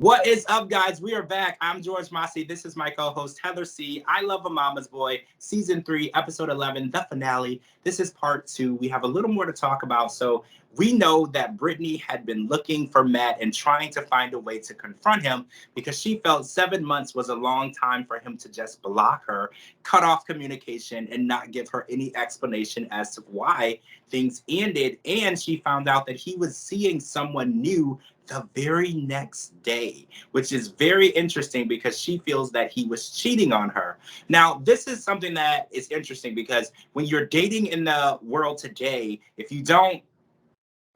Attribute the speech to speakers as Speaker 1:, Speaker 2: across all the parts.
Speaker 1: What is up, guys? We are back. I'm George Mossey. This is my co-host, Heather C. I Love a Mama's Boy, Season 3, Episode 11, the finale. This is part 2. We have a little more to talk about. So we know that Brittany had been looking for Matt and trying to find a way to confront him because she felt 7 months was a long time for him to just block her, cut off communication, and not give her any explanation as to why things ended. And she found out that he was seeing someone new the very next day, which is very interesting because she feels that he was cheating on her. Now, this is something that is interesting because when you're dating in the world today, if you don't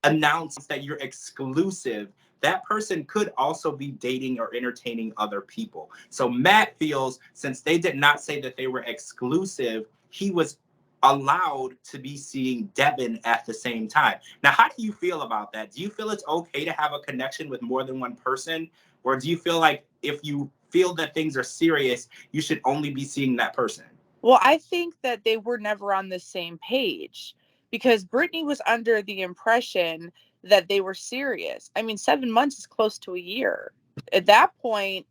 Speaker 1: announce that you're exclusive, that person could also be dating or entertaining other people. So Matt feels since they did not say that they were exclusive, he was allowed to be seeing Devin at the same time. Now, how do you feel about that? Do you feel it's okay to have a connection with more than one person? Or do you feel like if you feel that things are serious, you should only be seeing that person?
Speaker 2: Well, I think that they were never on the same page because Brittany was under the impression that they were serious. I mean, 7 months is close to a year. At that point,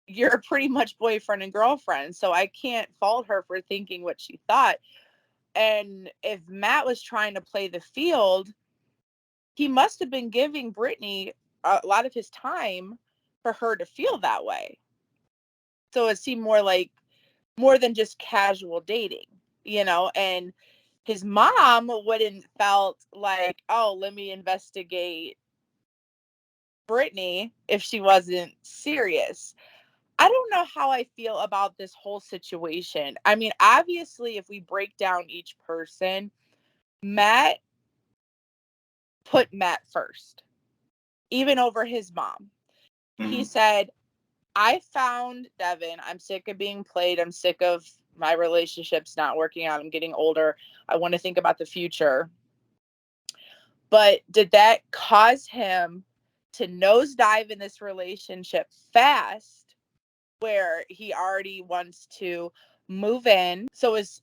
Speaker 2: you're pretty much boyfriend and girlfriend. So I can't fault her for thinking what she thought. And if Matt was trying to play the field, he must have been giving Brittany a lot of his time for her to feel that way. So it seemed more than just casual dating, and his mom wouldn't felt like, oh, let me investigate Brittany if she wasn't serious. I don't know how I feel about this whole situation. I mean, obviously, if we break down each person, Matt put Matt first, even over his mom. He
Speaker 1: Mhm.
Speaker 2: said, I found Devin. I'm sick of being played. I'm sick of my relationships not working out. I'm getting older. I want to think about the future. But did that cause him to nosedive in this relationship fast where he already wants to move in? So is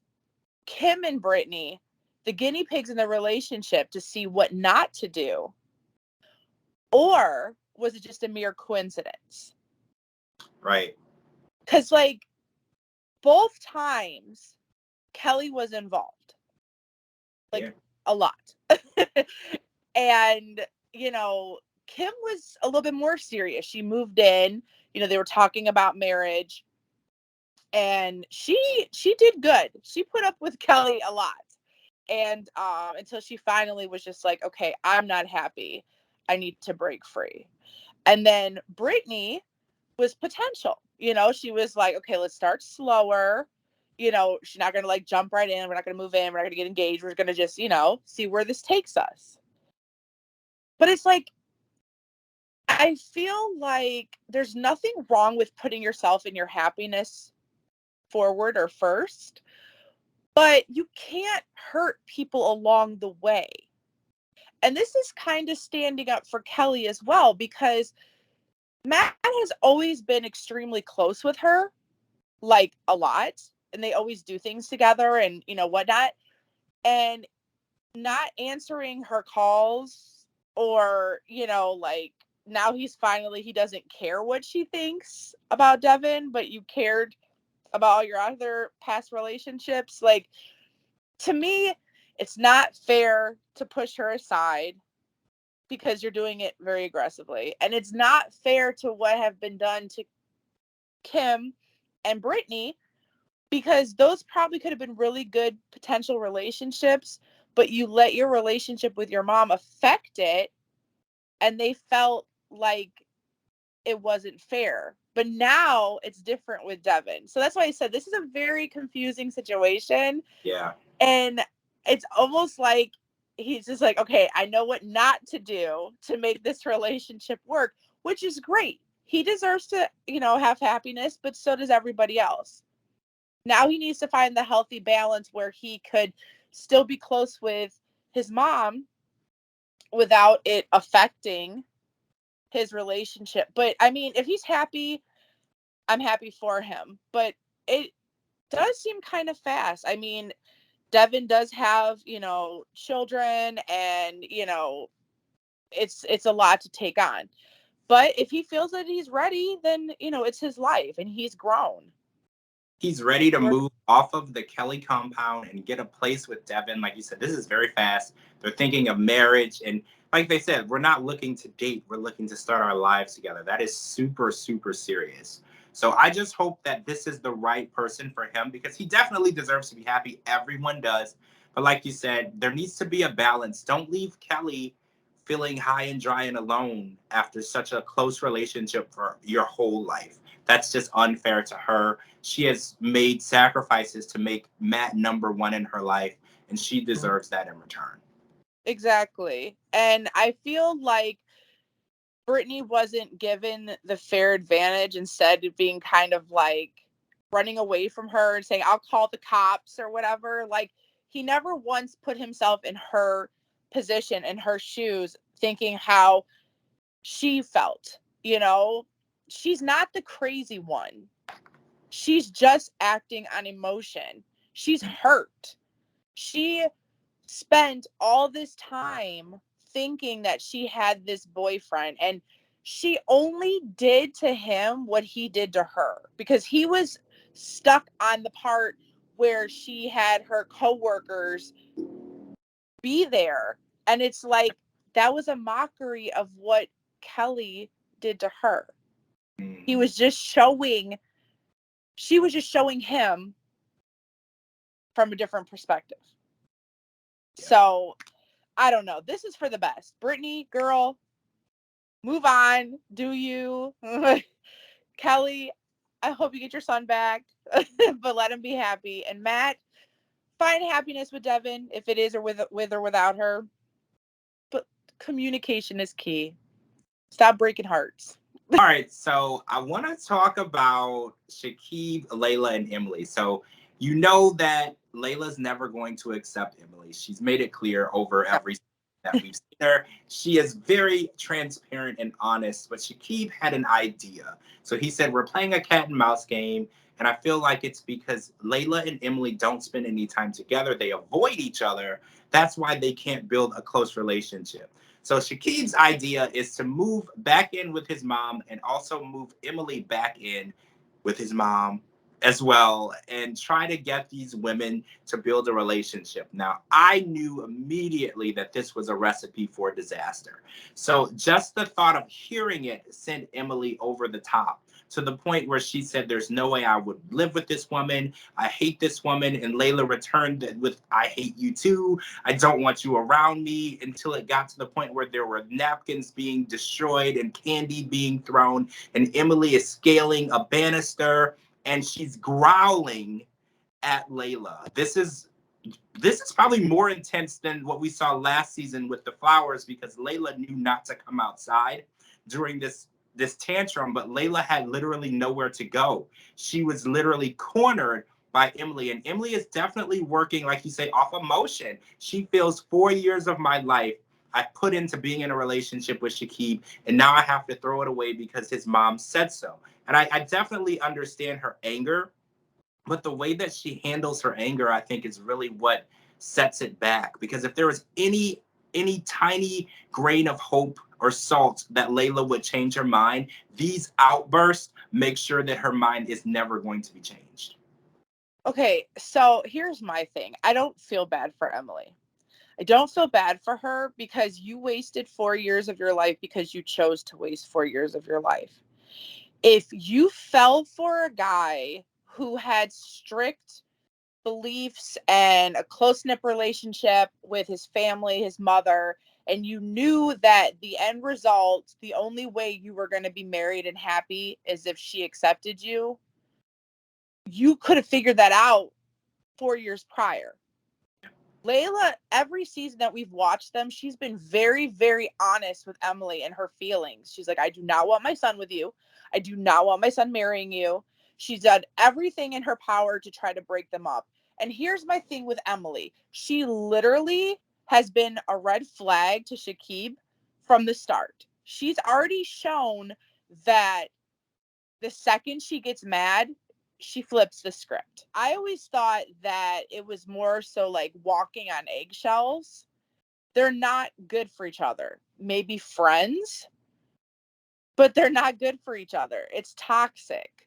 Speaker 2: Kim and Brittany the guinea pigs in the relationship to see what not to do? Or was it just a mere coincidence?
Speaker 1: Right.
Speaker 2: Because, like, both times Kelly was involved,
Speaker 1: Yeah.
Speaker 2: like, a lot. And, Kim was a little bit more serious. She moved in, they were talking about marriage, and she did good. She put up with Kelly a lot. And until she finally was just like, okay, I'm not happy. I need to break free. And then Brittany was potential. She was like, okay, let's start slower. She's not going to like jump right in. We're not going to move in. We're not going to get engaged. We're going to just, see where this takes us. But it's like, I feel like there's nothing wrong with putting yourself and your happiness forward or first, but you can't hurt people along the way. And this is kind of standing up for Kelly as well, because Matt has always been extremely close with her, like a lot, and they always do things together and, whatnot. And not answering her calls or, like now he doesn't care what she thinks about Devin, but you cared about all your other past relationships. Like, to me, it's not fair to push her aside because you're doing it very aggressively. And it's not fair to what have been done to Kim and Brittany, because those probably could have been really good potential relationships, but you let your relationship with your mom affect it, and they felt like it wasn't fair. But now it's different with Devin. So that's why I said this is a very confusing situation.
Speaker 1: Yeah.
Speaker 2: And it's almost like he's just like, okay, I know what not to do to make this relationship work, which is great. He deserves to, have happiness, but so does everybody else. Now he needs to find the healthy balance where he could still be close with his mom without it affecting his relationship. But I mean, if he's happy, I'm happy for him. But it does seem kind of fast. I mean, Devin does have, children, and, it's a lot to take on. But if he feels that he's ready, then, it's his life and he's grown.
Speaker 1: He's ready to move off of the Kelly compound and get a place with Devin. Like you said, this is very fast. They're thinking of marriage. And like they said, we're not looking to date. We're looking to start our lives together. That is super, super serious. So I just hope that this is the right person for him, because he definitely deserves to be happy. Everyone does. But like you said, there needs to be a balance. Don't leave Kelly feeling high and dry and alone after such a close relationship for your whole life. That's just unfair to her. She has made sacrifices to make Matt number one in her life, and she deserves that in return.
Speaker 2: Exactly. And I feel like Brittany wasn't given the fair advantage, instead of being kind of like running away from her and saying, I'll call the cops or whatever. Like, he never once put himself in her position, in her shoes, thinking how she felt. She's not the crazy one. She's just acting on emotion. She's hurt. She spent all this time thinking that she had this boyfriend, and she only did to him what he did to her, because he was stuck on the part where she had her coworkers be there, and it's like that was a mockery of what Kelly did to her. He was just showing She was just showing him from a different perspective.
Speaker 1: Yeah.
Speaker 2: So I don't know. This is for the best. Brittany, girl, move on. Do you? Kelly, I hope you get your son back, but let him be happy. And Matt, find happiness with Devin, if it is or with or without her. But communication is key. Stop breaking hearts.
Speaker 1: All right, so I want to talk about Shakib, Layla, and Emily. So you know that Layla's never going to accept Emily. She's made it clear over every that we've seen her. She is very transparent and honest, but Shakib had an idea. So he said, we're playing a cat and mouse game, and I feel like it's because Layla and Emily don't spend any time together. They avoid each other. That's why they can't build a close relationship. So Shakib's idea is to move back in with his mom and also move Emily back in with his mom as well, and try to get these women to build a relationship. Now, I knew immediately that this was a recipe for disaster. So just the thought of hearing it sent Emily over the top, to the point where she said, there's no way I would live with this woman. I hate this woman. And Layla returned with, I hate you too. I don't want you around me, until it got to the point where there were napkins being destroyed and candy being thrown. And Emily is scaling a banister and she's growling at Layla. This is probably more intense than what we saw last season with the flowers, because Layla knew not to come outside during this tantrum, but Layla had literally nowhere to go. She was literally cornered by Emily, and Emily is definitely working, like you say, off emotion. She feels 4 years of my life I put into being in a relationship with Shakib, and now I have to throw it away because his mom said so. And I definitely understand her anger, but the way that she handles her anger, I think, is really what sets it back. Because if there was any tiny grain of hope or salt that Layla would change her mind, these outbursts make sure that her mind is never going to be changed.
Speaker 2: Okay, so here's my thing. I don't feel bad for Emily. I don't feel bad for her, because you wasted 4 years of your life because you chose to waste 4 years of your life. If you fell for a guy who had strict beliefs and a close-knit relationship with his family, his mother, and you knew that the end result, the only way you were going to be married and happy is if she accepted you, you could have figured that out 4 years prior. Layla, every season that we've watched them, she's been very, very honest with Emily and her feelings. She's like, I do not want my son with you. I do not want my son marrying you. She's done everything in her power to try to break them up. And here's my thing with Emily. She literally has been a red flag to Shakib from the start. She's already shown that the second she gets mad, she flips the script. I always thought that it was more so like walking on eggshells. They're not good for each other. Maybe friends, but they're not good for each other. It's toxic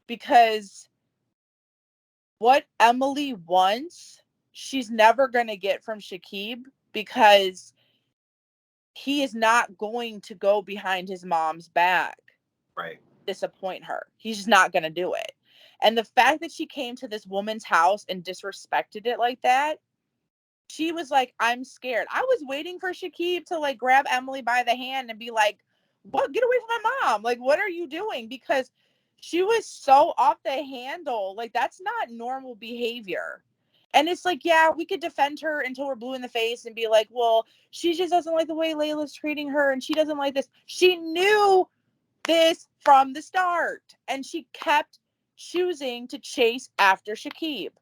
Speaker 2: because what Emily wants, she's never going to get from Shakib because he is not going to go behind his mom's back.
Speaker 1: Right.
Speaker 2: Disappoint her. He's just not going to do it. And the fact that she came to this woman's house and disrespected it like that, she was like, I'm scared. I was waiting for Shakib to like grab Emily by the hand and be like, what? Get away from my mom. Like, what are you doing? Because she was so off the handle. Like, that's not normal behavior. And it's like, yeah, we could defend her until we're blue in the face and be like, well, she just doesn't like the way Layla's treating her and she doesn't like this. She knew this from the start and she kept choosing to chase after Shakib.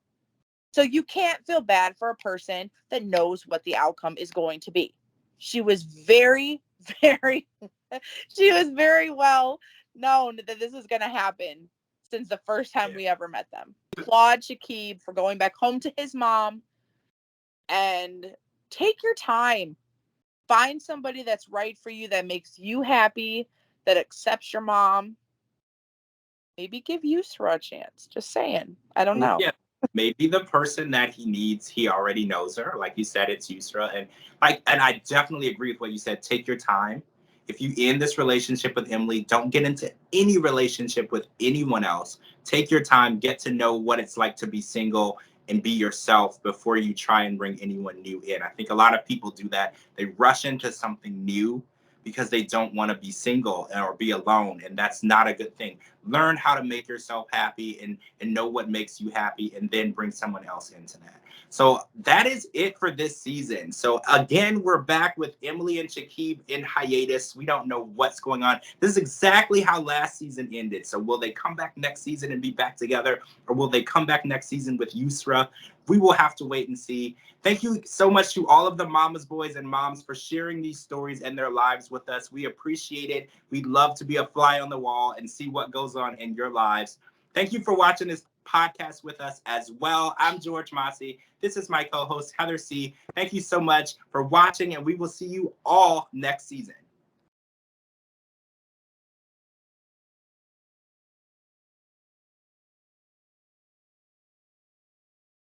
Speaker 2: So you can't feel bad for a person that knows what the outcome is going to be. She was very, very, she was very well known that this is going to happen since the first time we ever met them. Applaud Shakib for going back home to his mom and take your time. Find somebody that's right for you, that makes you happy, that accepts your mom. Maybe give Yusra a chance. Just saying. I don't know.
Speaker 1: Yeah. Maybe the person that he needs, he already knows her. Like you said, it's Yusra. And I definitely agree with what you said. Take your time. If you end this relationship with Emily, don't get into any relationship with anyone else. Take your time, get to know what it's like to be single and be yourself before you try and bring anyone new in. I think a lot of people do that. They rush into something new because they don't want to be single or be alone. And that's not a good thing. Learn how to make yourself happy and know what makes you happy and then bring someone else into that. So that is it for this season. So again, we're back with Emily and Shakib in hiatus. We don't know what's going on. This is exactly how last season ended. So will they come back next season and be back together? Or will they come back next season with Yusra? We will have to wait and see. Thank you so much to all of the mamas, boys, and moms for sharing these stories and their lives with us. We appreciate it. We'd love to be a fly on the wall and see what goes on in your lives. Thank you for watching this podcast with us as well. I'm George Mossey. This is my co-host, Heather C. Thank you so much for watching, and we will see you all next season.